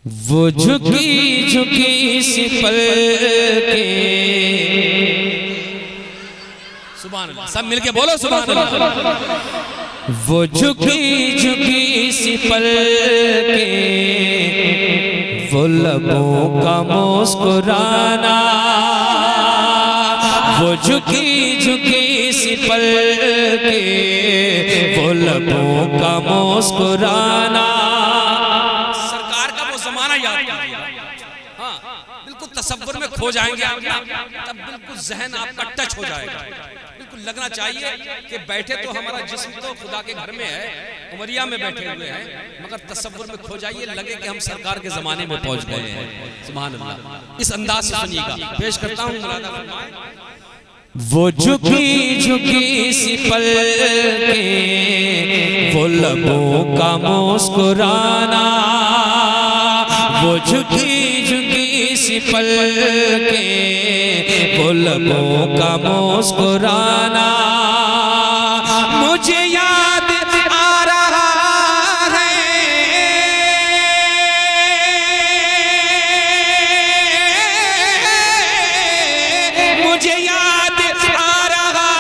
وہ جھکی جھکی سی پل کے سبحان اللہ، سب مل کے بولو سبحان اللہ۔ وہ جھکی جھکی سی پل کے وہ لبوں کا مسکرانا، وہ جھکی جھکی سی پل کے وہ لبوں کا مسکرانا۔ سرکار کا وہ زمانہ یاد کیجئے، ہاں بالکل تصور میں کھو جائیں گے آپ، تب بالکل ذہن آپ کا ٹچ ہو جائے گا، بالکل لگنا چاہیے کہ بیٹھے تو ہمارا جسم تو خدا کے گھر میں ہے، عمریہ میں بیٹھے ہوئے ہیں، مگر تصور میں کھو جائیے، لگے کہ ہم سرکار کے زمانے میں پہنچ گئے ہیں۔ سبحان اللہ، اس انداز سے سنیے گا، پیش کرتا ہوں مرادہ فرمائے۔ وہ جھکی جھکی سی پل کے وہ لبوں کا مسکرانا، وہ جھکی جھکی سی پل کے وہ لبوں کا مسکرانا۔ مجھے یاد آ رہا ہے مجھے یاد آ رہا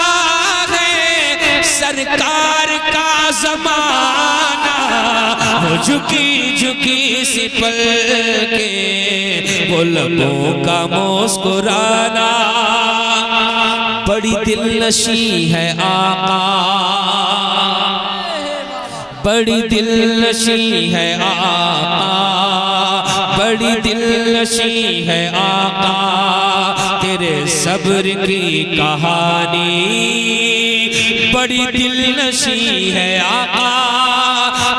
ہے سرکار کا زمانہ، وہ جھکی جھکی سی پل کے وہ لبوں کا مسکرانا۔ بڑی دل نشیں ہے آقا، بڑی دل نشیں ہے آقا، بڑی دل نشیں ہے آقا تیرے صبر کی کہانی، بڑی دل نشیں ہے آقا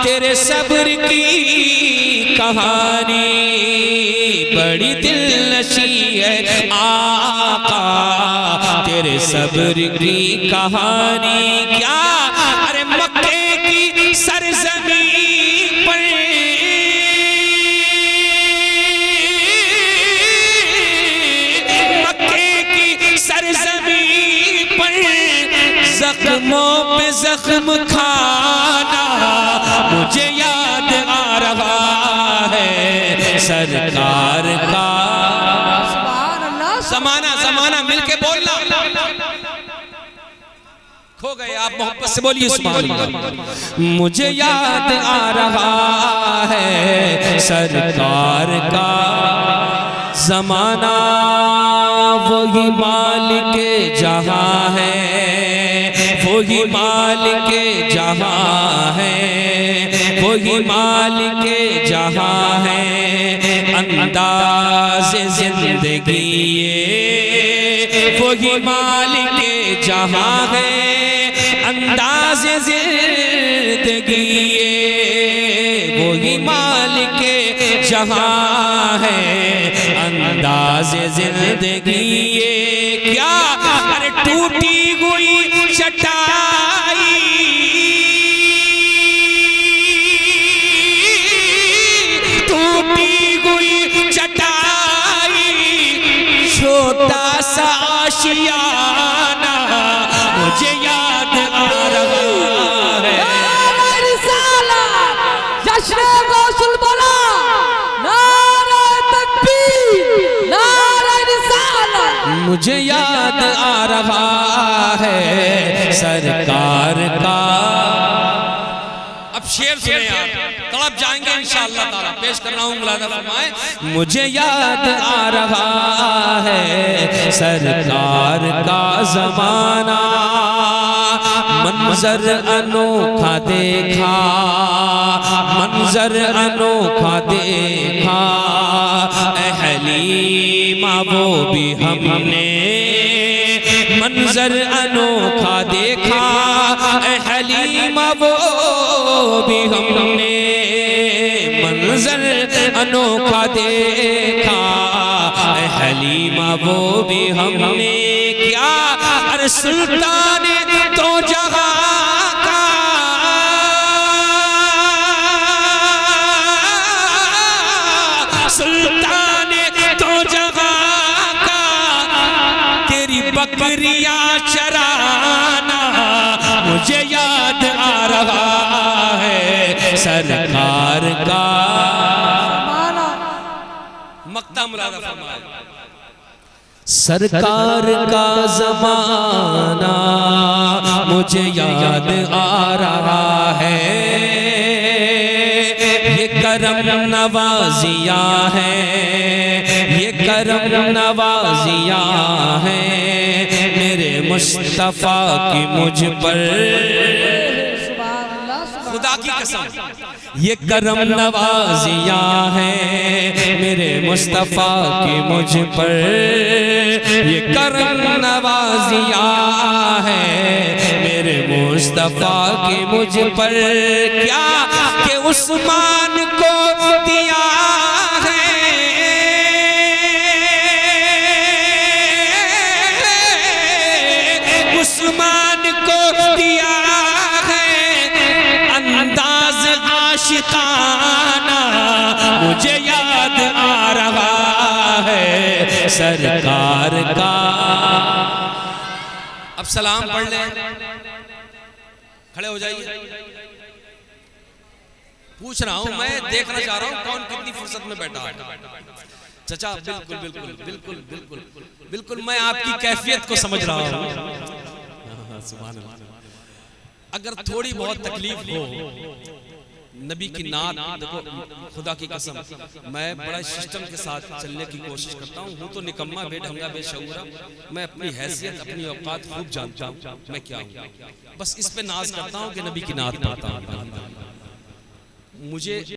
تیرے صبر کی کہانی، بڑی دل نشیں ہے آقا تیرے صبر کی کہانی۔ کیا ارے مکے کی سرزمین پر مکے کی سرزمین پر زخموں پہ زخم کھانا، مجھے یاد آ رہا ہے سرکار کا زمانہ مل کے بولنا، کھو گئے آپ محبت سے بولیے سبحان اللہ۔ مجھے یاد آ رہا ہے سرکار کا زمانہ، وہی مالک جہاں ہے، وہی مالک جہاں ہے، وہی مالک جہاں ہے، انداز زندگی وہی مالک جہاں ہے، انداز زندگی وہی مالک جہاں ہے، انداز زندگی۔ کیا ارے ٹوٹی ہوئی چٹائی ٹوٹی ہوئی چٹائی چھوٹا سا آشیانہ، مجھے یاد آ رہا ہے نعرہ رسالت جشن غوث بولا، نعرہ تکبیر، نعرہ رسالت، مجھے یاد آ رہا ہے سرکار کا۔ اب شعر سنیں آپ، تڑپ جائیں گے انشاءاللہ تعالیٰ، پیش کر رہا ہوں ملادہ فرمائے۔ مجھے یاد آ رہا ہے سرکار کا زمانہ، منظر انوکھا دیکھا، منظر انوکھا دیکھا، اے حلیمہ وہ بھی ہم نے منظر انوکھا دیکھا، اے حلیمہ وہ بھی ہم نے منظر انوکھا دیکھا، اے حلیمہ وہ بھی ہم نے۔ کیا ارے سلطان تو جہاں کا سلطان تو جہاں کا تیری بکریاں چرانا، مجھے یاد رہا ہے سرکار کا مقطع ملاحظہ فرمائے. سرکار کا زمانہ مجھے یاد آ رہا ہے، یہ کرم نوازیاں ہیں، یہ کرم نوازیاں ہیں میرے مصطفیٰ کی مجھ پر. خدا کی قسم یہ کرم نوازیاں ہیں میرے مصطفیٰ کی مجھ پر، یہ کرم نوازیاں ہیں میرے مصطفیٰ کی مجھ پر. کیا کہ عثمان کو دیا ہے، عثمان کو دیا عاشقانہ مجھے یاد آ رہا ہے سرکار کا. اب سلام پڑھ لیں، کھڑے ہو جائیے. پوچھ رہا ہوں میں، دیکھنا چاہ رہا ہوں کون کتنی فرصت میں بیٹھا ہے. چچا بالکل بالکل بالکل بالکل بالکل میں آپ کی کیفیت کو سمجھ رہا ہوں. سبحان اللہ. اگر تھوڑی بہت تکلیف ہو نبی کی نعت، دیکھو خدا کی قسم میں بڑا سسٹم کے ساتھ چلنے کی کوشش کرتا ہوں تو نکمہ بے ڈھنگا بے شعورہ. میں اپنی حیثیت اپنی اوقات خوب جانتا ہوں میں کیا ہوں، بس اس پہ ناز کرتا ہوں کہ نبی کی نعت پڑھتا ہوں. مجھے